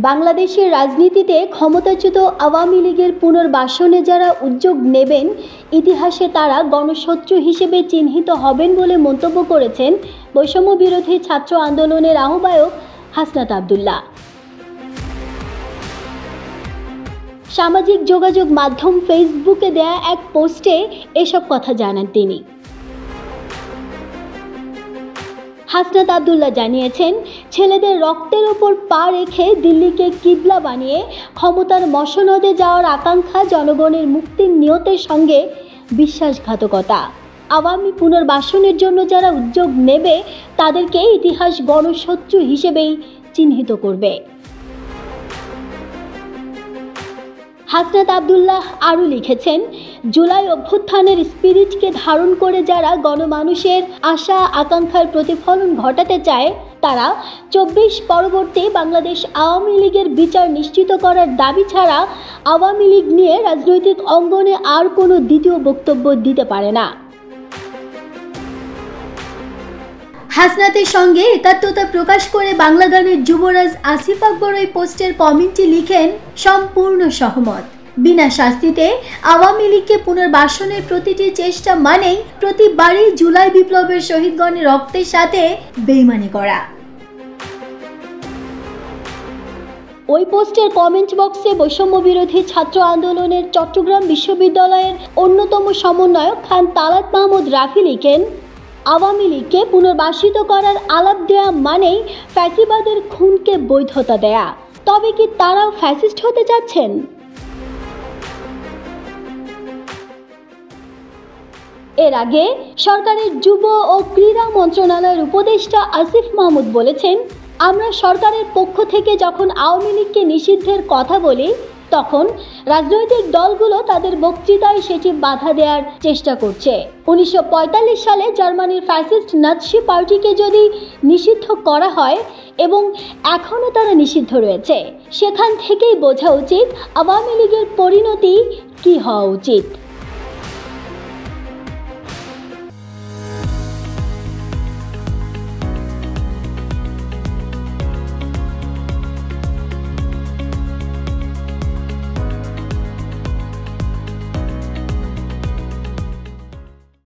বাংলাদেশের রাজনীতিতে ক্ষমতাচ্যুত আওয়ামী লীগের পুনর্বাসনে যারা উদ্যোগ নেবেন, ইতিহাসে তারা গণশত্রু হিসেবে চিহ্নিত হবেন বলে মন্তব্য করেছেন বৈষম্য বিরোধী ছাত্র আন্দোলনের আহ্বায়ক হাসনাত আব্দুল্লাহ। সামাজিক যোগাযোগ মাধ্যম ফেসবুকে দেয়া এক পোস্টে এসব কথা জানান তিনি। হাসনাত আব্দুল্লাহ জানিয়েছেন, ছেলেদের রক্তের ওপর পা রেখে দিল্লিকে কিবলা বানিয়ে ক্ষমতার মসনদে যাওয়ার আকাঙ্ক্ষা জনগণের মুক্তির নিয়তের সঙ্গে বিশ্বাসঘাতকতা। আওয়ামী পুনর্বাসনের জন্য যারা উদ্যোগ নেবে তাদেরকে ইতিহাস গণশত্রু হিসেবেই চিহ্নিত করবে। হাসনাত আব্দুল্লাহ আরও লিখেছেন, জুলাই অভ্যুত্থানের স্পিরিটকে ধারণ করে যারা গণমানুষের আশা আকাঙ্ক্ষার প্রতিফলন ঘটাতে চায়, তারা ২৪ পরবর্তী বাংলাদেশ আওয়ামী লীগের বিচার নিশ্চিত করার দাবি ছাড়া আওয়ামী লীগ নিয়ে রাজনৈতিক অঙ্গনে আর কোনো দ্বিতীয় বক্তব্য দিতে পারে না। হাসনাতের সঙ্গে একাত্মতা প্রকাশ করে বাংলা গানের যুবরাজ আসিফ আকবর ওই পোস্টের কমেন্টে লিখেন, সম্পূর্ণ সহমত। বিনা শাস্তিতে আওয়ামী লীগকে পুনর্বাসনের প্রতিটি চেষ্টা মানেই প্রতিবারই জুলাই বিপ্লবের শহীদগণের রক্তের সাথে বেইমানি করা। ওই পোস্টের কমেন্ট বক্সে বৈষম্য বিরোধী ছাত্র আন্দোলনের চট্টগ্রাম বিশ্ববিদ্যালয়ের অন্যতম সমন্বয়ক খান তালাত মাহমুদ রাফি লিখেন, আওয়ামী লীগকে পুনর্বাসিত করার আলাপ দেয়া মানেই ফ্যাসিবাদের খুনকে বৈধতা দেয়া। তবে কি তারাও ফ্যাসিস্ট হতে যাচ্ছেন? এর আগে সরকারের যুব ও ক্রীড়া মন্ত্রণালয়ের উপদেষ্টা আসিফ মাহমুদ বলেছেন, আমরা সরকারের পক্ষ থেকে যখন আওয়ামী লীগকে নিষিদ্ধের কথা বলি, তখন রাজনৈতিক দলগুলো তাদের বক্তৃতায় সেটি বাধা দেওয়ার চেষ্টা করছে। 1945 সালে জার্মানির ফ্যাসিস্ট নাৎসি পার্টিকে যদি নিষিদ্ধ করা হয় এবং এখনও তারা নিষিদ্ধ রয়েছে, সেখান থেকেই বোঝা উচিত আওয়ামী লীগের পরিণতি কী হওয়া উচিত।